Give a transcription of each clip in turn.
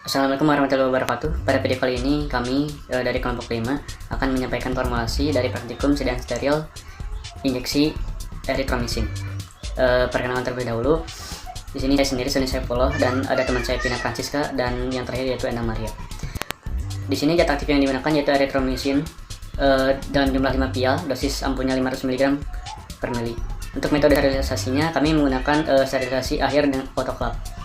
Assalamualaikum warahmatullahi wabarakatuh. Pada video kali ini kami dari kelompok 5 akan menyampaikan formulasi dari praktikum sedang steril injeksi eritromisin. Perkenalan terlebih dahulu. Di sini saya sendiri Sony Saifullah dan ada teman saya Pina Francisca dan yang terakhir yaitu Ena Maria. Di sini zat aktif yang digunakan yaitu eritromisin dalam jumlah 5 vial, dosis ampunnya 500 mg per mili. Untuk metode sterilisasinya kami menggunakan sterilisasi akhir dengan autoclave.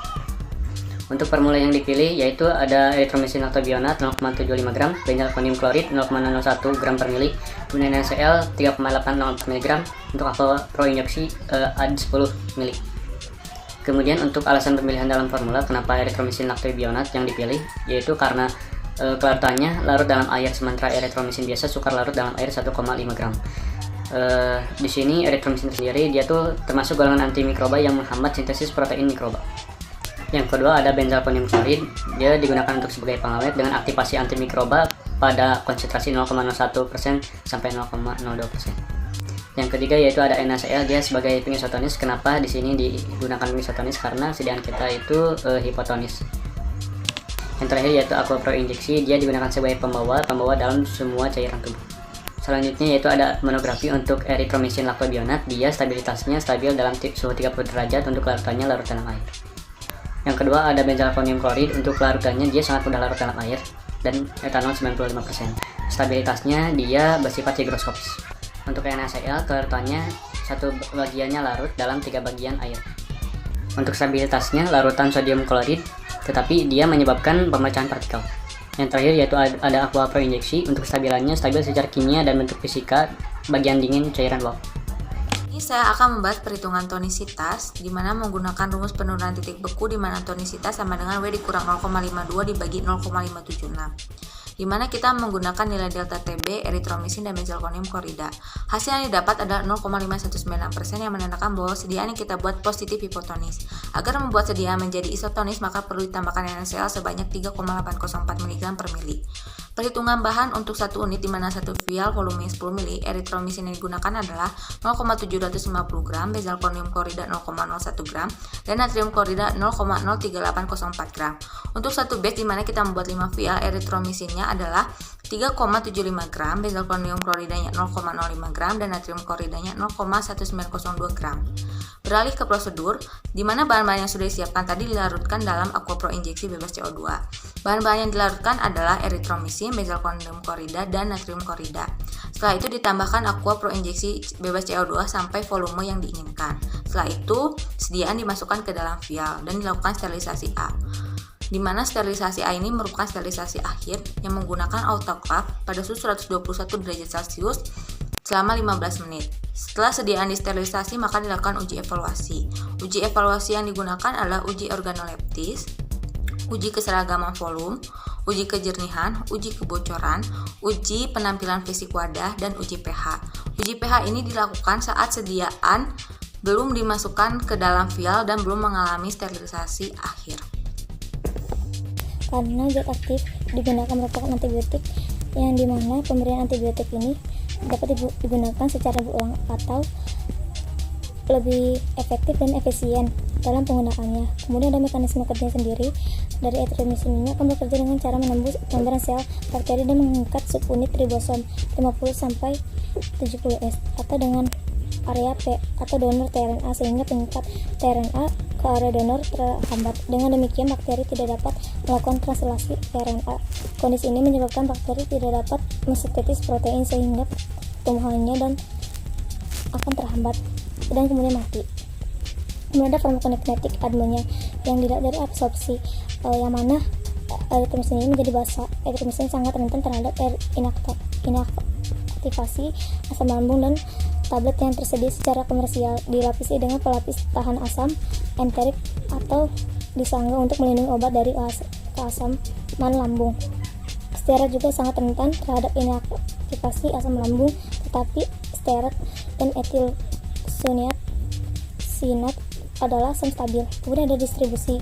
Untuk formula yang dipilih yaitu ada eritromisin lactobionat 0,75 gram, benzalkonium klorid 0,01 gram per mili, kemudian NaCl 3,804 mg, untuk aqua pro injeksi ad 10 mili. Kemudian untuk alasan pemilihan dalam formula kenapa eritromisin lactobionat yang dipilih yaitu karena kelarutannya larut dalam air, sementara eritromisin biasa sukar larut dalam air 1,5 gram. Di sini eritromisin sendiri dia tuh termasuk golongan antimikroba yang menghambat sintesis protein mikroba. Yang kedua ada benzalkonium klorid, dia digunakan untuk sebagai pengawet dengan aktivasi antimikroba pada konsentrasi 0,01% sampai 0,02%. Yang ketiga yaitu ada NaCl, dia sebagai pengisotonis. Kenapa di sini digunakan pengisotonis? Karena sediaan kita itu hipotonis. Yang terakhir yaitu aqua pro injeksi, dia digunakan sebagai pembawa dalam semua cairan tubuh. Selanjutnya yaitu ada monografi untuk eritromisin lactobionat, dia stabilitasnya stabil dalam suhu 30 derajat, untuk larutannya larut dalam air. Yang kedua ada benzalkonium klorid, untuk larutannya dia sangat mudah larut dalam air dan etanol 95%. Stabilitasnya dia bersifat higroskopis. Untuk NaCl kelarutannya satu bagiannya larut dalam 3 bagian air. Untuk stabilitasnya larutan sodium klorid, tetapi dia menyebabkan pemecahan partikel. Yang terakhir yaitu ada aqua pro injeksi, untuk stabilannya stabil secara kimia dan bentuk fisika bagian dingin cairan uap. Saya akan membahas perhitungan tonisitas di mana menggunakan rumus penurunan titik beku di mana tonisitas sama dengan W dikurang 0,52 dibagi 0,576. Di mana kita menggunakan nilai delta TB, eritromisin dan benzalkonium klorida. Hasil yang didapat adalah 0,519% yang menandakan bahwa sediaan yang kita buat positif hipotonis. Agar membuat sediaan menjadi isotonis maka perlu ditambahkan NaCl sebanyak 3,804 mg per mili. Perhitungan bahan untuk 1 unit di mana 1 vial volume 10 mili, eritromisin yang digunakan adalah 0,750 gram, benzalkonium klorida 0,01 gram, dan natrium klorida 0,03804 gram. Untuk 1 batch di mana kita membuat 5 vial, eritromisinnya adalah 3,75 gram, benzalkonium kloridanya 0,05 gram, dan natrium kloridanya 0,1902 gram. Beralih ke prosedur, di mana bahan-bahan yang sudah disiapkan tadi dilarutkan dalam aqua pro injeksi bebas CO2. Bahan-bahan yang dilarutkan adalah eritromisin, benzalkonium klorida, dan natrium klorida. Setelah itu ditambahkan aqua pro injeksi bebas CO2 sampai volume yang diinginkan. Setelah itu, sediaan dimasukkan ke dalam vial dan dilakukan sterilisasi A. Di mana sterilisasi A ini merupakan sterilisasi akhir yang menggunakan autoclave pada suhu 121 derajat Celcius selama 15 menit. Setelah sediaan disterilisasi maka dilakukan uji evaluasi. Uji evaluasi yang digunakan adalah uji organoleptis, uji keseragaman volume, uji kejernihan, uji kebocoran, uji penampilan fisik wadah, dan uji pH. Uji pH ini dilakukan saat sediaan belum dimasukkan ke dalam vial dan belum mengalami sterilisasi akhir. Karena zat aktif digunakan merupakan antibiotik yang dimana pemberian antibiotik ini dapat digunakan secara berulang atau lebih efektif dan efisien dalam penggunaannya. Kemudian ada mekanisme kerja sendiri dari eritromisin ini akan bekerja dengan cara menembus membran sel bakteri dan mengikat subunit ribosom 50-70S atau dengan area P atau donor tRNA sehingga pengikat tRNA ke area donor terhambat. Dengan demikian bakteri tidak dapat melakukan translasi RNA. Kondisi ini menyebabkan bakteri tidak dapat mensintetis protein sehingga pertumbuhannya dan akan terhambat dan kemudian mati. Kemudian ada farmakokinetik adenonya yang dilihat dari absorpsi yang mana eritromisin ini menjadi basa. Eritromisin sangat rentan terhadap inaktivasi asam lambung dan tablet yang tersedia secara komersial dilapisi dengan pelapis tahan asam enterik atau disangga untuk melindungi obat dari keasaman lambung. Steroid juga sangat rentan terhadap inaktivasi asam lambung, tetapi steroid dan etil sinat adalah asam stabil. Kemudian ada distribusi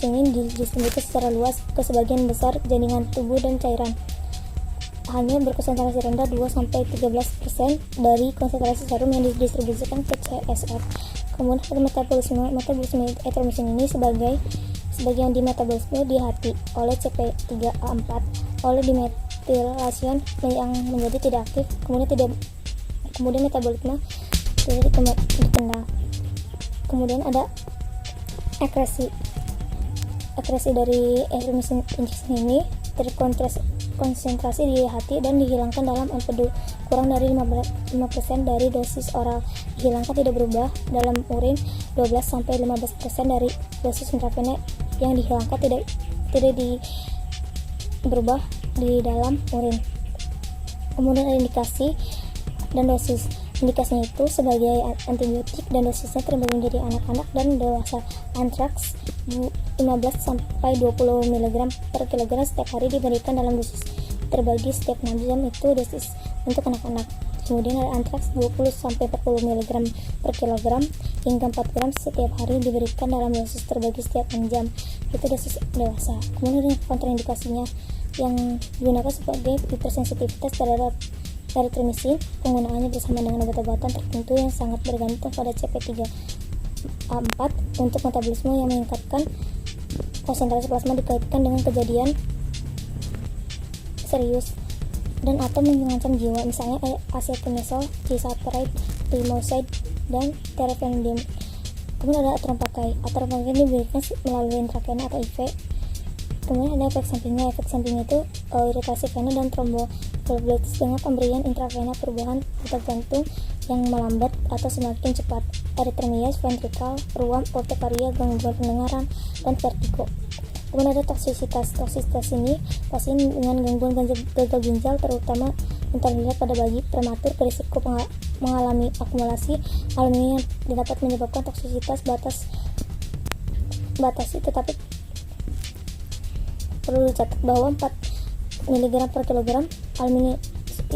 ini didistribusi secara luas ke sebagian besar jaringan tubuh dan cairan. Hanya berkonsentrasi rendah 2-13% dari konsentrasi serum yang didistribusikan ke CSF. Kemudian metabolisme eritromisin ini sebagai sebagian di metabolisme di hati oleh CP3A4 oleh dimetilasi yang menjadi tidak aktif, kemudian metabolisme tidak dikenal. Kemudian ada ekresi dari erythromycin injection ini terkonsentrasi di hati dan dihilangkan dalam empedu. Kurang dari 5% dari dosis oral dihilangkan, tidak berubah dalam urin. 12-15% dari dosis intravena yang dihilangkan tidak berubah di dalam urin. Kemudian ada indikasi dan dosis. Indikasinya itu sebagai antibiotik dan dosisnya terbagi menjadi anak-anak dan dewasa. Anthrax 15-20 mg per kilogram setiap hari diberikan dalam dosis terbagi setiap 6 jam, itu dosis untuk anak-anak. Kemudian ada antraks 20-40 mg per kilogram hingga 4 gram setiap hari diberikan dalam dosis terbagi setiap 6 jam, itu dosis dewasa. Kemudian ada kontraindikasinya yang digunakan sebagai hipersensitivitas terhadap erythromycin. Penggunaannya bersama dengan obat-obatan tertentu yang sangat bergantung pada CP3A4 untuk metabolisme yang meningkatkan konsentrasi plasma dikaitkan dengan kejadian serius dan atau mengancam jiwa, misalnya acetonitol, cisapride, limoside, dan terfenadine. Kemudian ada aturan pakai. Aturan pakai ini diberikan melalui intravena atau IV. Kemudian ada efek sampingnya. Efek sampingnya itu iritasi vena dan tromboflebitis dengan pemberian intravena, perubahan detak jantung yang melambat atau semakin cepat, aritmia ventrikal, ruam, urtikaria, gangguan pendengaran, dan vertigo. Kemudian ada toksisitas. Toksisitas ini pasien dengan gangguan gagal ginjal terutama yang terlihat pada bayi prematur berisiko mengalami akumulasi aluminium yang dapat menyebabkan toksisitas batasi, tetapi perlu dicatat bahwa 4 mg per kilogram aluminium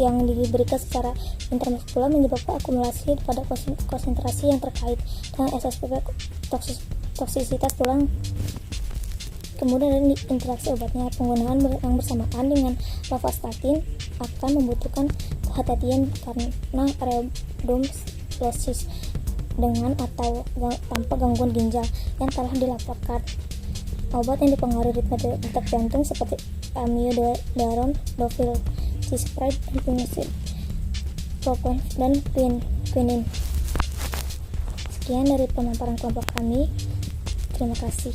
yang diberikan secara intramuskular menyebabkan akumulasi pada konsentrasi yang terkait dengan SSPP toksisitas tulang. Kemudian ada interaksi obatnya. Penggunaan yang bersamaan dengan lovastatin akan membutuhkan kehati-hatian karena rhabdomyolysis dengan atau tanpa gangguan ginjal yang telah dilaporkan. Obat yang dipengaruhi ritme detak jantung seperti amiodaron, dofil, cisapride, dan pinosid, dan quinin. Sekian dari pemaparan kelompok kami. Terima kasih.